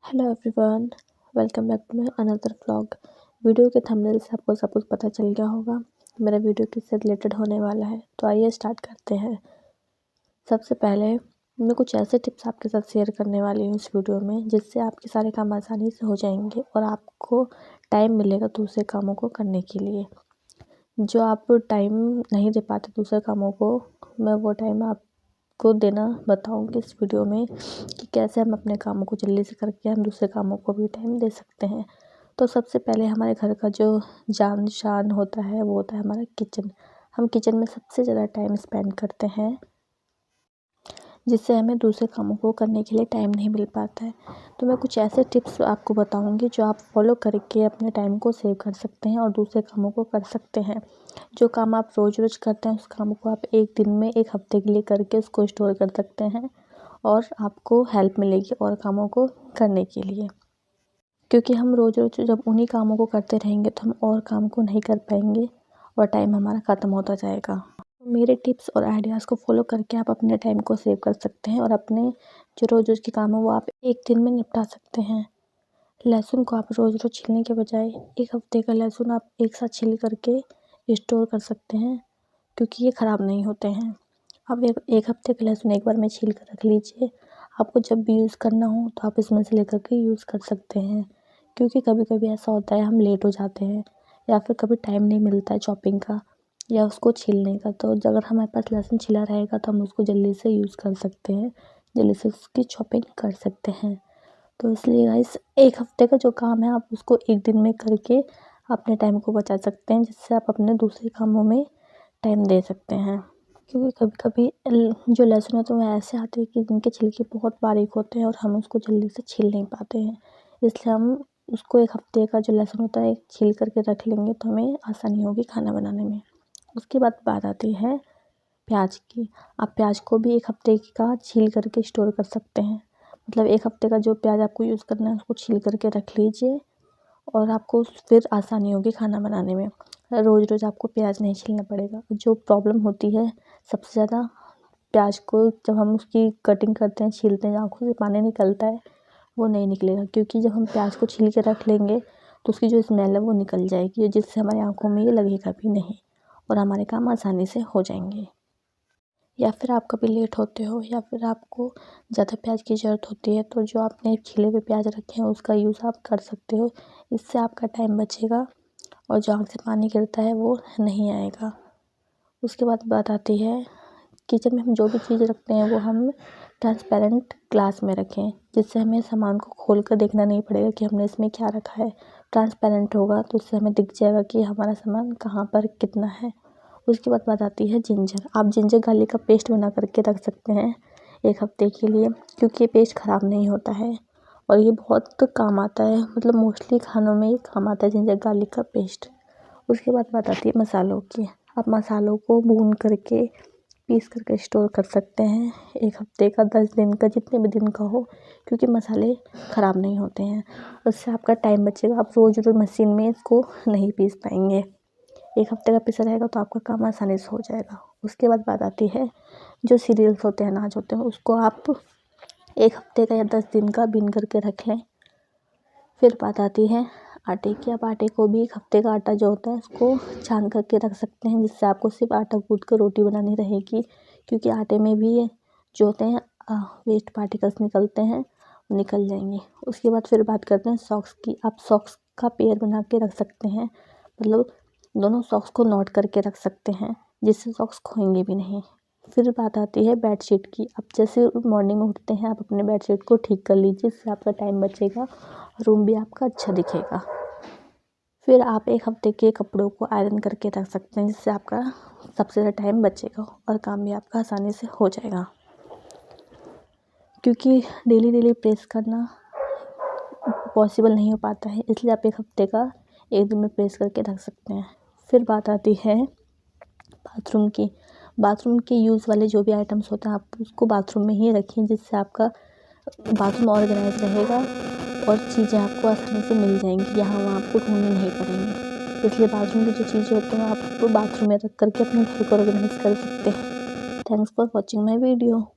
Hello everyone, welcome back to my another vlog. Video के thumbnail से आपको सब कुछ पता चल गया होगा मेरा वीडियो किससे रिलेटेड होने वाला है। तो आइए स्टार्ट करते हैं। सबसे पहले मैं कुछ ऐसे टिप्स आपके साथ शेयर करने वाली हूँ इस वीडियो में, जिससे आपके सारे काम आसानी से हो जाएंगे और आपको टाइम मिलेगा दूसरे कामों को करने के लिए। जो आप टाइम नहीं दे पाते दूसरे कामों को, मैं वो टाइम आपको देना बताऊंगी इस वीडियो में कि कैसे हम अपने कामों को जल्दी से करके हम दूसरे कामों को भी टाइम दे सकते हैं। तो सबसे पहले हमारे घर का जो जान शान होता है वो होता है हमारा किचन। हम किचन में सबसे ज़्यादा टाइम स्पेंड करते हैं, जिससे हमें दूसरे कामों को करने के लिए टाइम नहीं मिल पाता है। तो मैं कुछ ऐसे टिप्स आपको बताऊंगी जो आप फॉलो करके अपने टाइम को सेव कर सकते हैं और दूसरे कामों को कर सकते हैं। जो काम आप रोज़ रोज़ करते हैं उस काम को आप एक दिन में, एक हफ्ते के लिए करके उसको स्टोर कर सकते हैं और आपको हेल्प मिलेगी और कामों को करने के लिए। क्योंकि हम रोज़ रोज़ जब उन्हीं कामों को करते रहेंगे तो हम और काम को नहीं कर पाएंगे और टाइम हमारा ख़त्म होता जाएगा। मेरे टिप्स और आइडियाज़ को फॉलो करके आप अपने टाइम को सेव कर सकते हैं और अपने जो रोज़ रोज़ के काम है वो आप एक दिन में निपटा सकते हैं। लहसुन को आप रोज़ रोज़ छीलने के बजाय एक हफ्ते का लहसुन आप एक साथ छील करके स्टोर कर सकते हैं, क्योंकि ये ख़राब नहीं होते हैं। आप एक हफ्ते का लहसुन एक बार में छील कर रख लीजिए। आपको जब भी यूज़ करना हो तो आप इसमें से लेकर के यूज़ कर सकते हैं। क्योंकि कभी कभी ऐसा होता है हम लेट हो जाते हैं या फिर कभी टाइम नहीं मिलता है चॉपिंग का या उसको छीलने का। तो अगर हमारे पास लहसुन छिला रहेगा तो हम उसको जल्दी से यूज़ कर सकते हैं, जल्दी से उसकी चॉपिंग कर सकते हैं। तो इसलिए गाइस, एक हफ्ते का जो काम है आप उसको एक दिन में करके अपने टाइम को बचा सकते हैं, जिससे आप अपने दूसरे कामों में टाइम दे सकते हैं। क्योंकि कभी कभी जो लहसुन होते हैं वो ऐसे आते हैं कि जिनके छिलके बहुत बारीक होते हैं और हम उसको जल्दी से छील नहीं पाते हैं। इसलिए हम उसको एक हफ्ते का जो लहसुन होता है छील करके रख लेंगे तो हमें आसानी होगी खाना बनाने में। उसके बाद बात आती है प्याज की। आप प्याज को भी एक हफ्ते का छील करके स्टोर कर सकते हैं। मतलब एक हफ्ते का जो प्याज आपको यूज़ करना है उसको छील करके रख लीजिए और आपको फिर आसानी होगी खाना बनाने में। रोज़ रोज़ आपको प्याज नहीं छीलना पड़ेगा। जो प्रॉब्लम होती है सबसे ज़्यादा प्याज को, जब हम उसकी कटिंग करते हैं, छीलते हैं, आँखों से पानी निकलता है, वो नहीं निकलेगा। क्योंकि जब हम प्याज को छील के रख लेंगे तो उसकी जो स्मेल है वो निकल जाएगी, जिससे हमारी आँखों में ये लगेगा भी नहीं और हमारे काम आसानी से हो जाएंगे। या फिर आप कभी लेट होते हो या फिर आपको ज़्यादा प्याज की ज़रूरत होती है तो जो आपने छिले हुए प्याज रखे हैं उसका यूज़ आप कर सकते हो। इससे आपका टाइम बचेगा और जो आँख से पानी गिरता है वो नहीं आएगा। उसके बाद बात आती है किचन में हम जो भी चीज़ रखते हैं वो हम ट्रांसपेरेंट ग्लास में रखें, जिससे हमें सामान को खोल कर देखना नहीं पड़ेगा कि हमने इसमें क्या रखा है। ट्रांसपेरेंट होगा तो उससे हमें दिख जाएगा कि हमारा सामान कहाँ पर कितना है। उसके बाद बात आती है जिंजर। आप जिंजर गार्लिक का पेस्ट बना करके रख सकते हैं एक हफ्ते के लिए, क्योंकि ये पेस्ट ख़राब नहीं होता है और ये बहुत काम आता है। मतलब मोस्टली खानों में ये काम आता है जिंजर गार्लिक का पेस्ट। उसके बाद बात आती है मसालों की। आप मसालों को भून करके पीस करके स्टोर कर सकते हैं एक हफ्ते का, 10 दिन का, जितने भी दिन का हो, क्योंकि मसाले ख़राब नहीं होते हैं। उससे आपका टाइम बचेगा। आप रोज़ रोज़ मशीन में इसको नहीं पीस पाएंगे। एक हफ्ते का पिसा रहेगा तो आपका काम आसानी से हो जाएगा। उसके बाद बात आती है जो सीरियल्स होते हैं, अनाज होते हैं, उसको आप एक हफ्ते का या 10 दिन का बीन करके रख लें। फिर बात आती है आटे की। आप आटे को भी एक हफ्ते का आटा जो होता है उसको छान करके रख सकते हैं, जिससे आपको सिर्फ आटा गूँथ कर रोटी बनानी रहेगी। क्योंकि आटे में भी जो होते हैं वेस्ट पार्टिकल्स निकलते हैं, वो निकल जाएंगे। उसके बाद फिर बात करते हैं सॉक्स की। आप सॉक्स का पेयर बना के रख सकते हैं, मतलब दोनों सॉक्स को नॉट करके रख सकते हैं, जिससे सॉक्स खोएंगे भी नहीं। फिर बात आती है बेडशीट की। आप जैसे मॉर्निंग में उठते हैं आप अपने बेडशीट को ठीक कर लीजिए, इससे आपका टाइम बचेगा, रूम भी आपका अच्छा दिखेगा। फिर आप एक हफ्ते के कपड़ों को आयरन करके रख सकते हैं, जिससे आपका सबसे ज़्यादा टाइम बचेगा और काम भी आपका आसानी से हो जाएगा। क्योंकि डेली डेली प्रेस करना पॉसिबल नहीं हो पाता है, इसलिए आप एक हफ्ते का एक दिन में प्रेस करके रख सकते हैं। फिर बात आती है बाथरूम की। बाथरूम के यूज़ वाले जो भी आइटम्स होते हैं आप उसको बाथरूम में ही रखें, जिससे आपका बाथरूम ऑर्गेनाइज रहेगा और चीज़ें आपको आसानी से मिल जाएंगी, यहाँ वहाँ आपको ढूंढने नहीं पड़ेंगे। इसलिए बाथरूम की जो चीज़ें होती हैं आप बाथरूम में रख करके अपने घर को ऑर्गेनाइज कर सकते हैं। Thanks for watching my video.